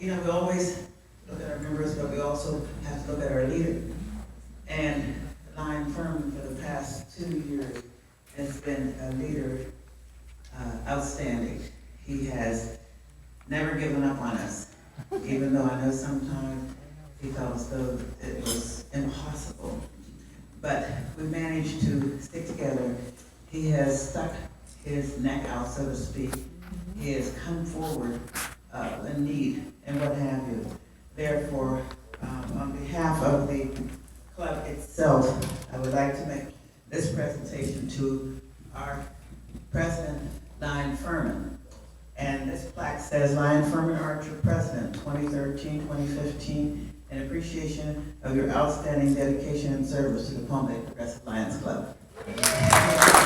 You know, we always look at our members, but we also have to look at our leader. And Lion Furman, for the past 2 years, has been a leader outstanding. He has never given up on us, even though I know sometimes he felt as though it was impossible. But we managed to stick together. He has stuck his neck out, so to speak. He has come forward in need and what have you. Therefore, on behalf of the club itself, I would like to make this presentation to our president, Lion Furman. And this plaque says, Lion Furman Archer President, 2013-2015, in appreciation of your outstanding dedication and service to the Palm Bay Progressive Lions Club.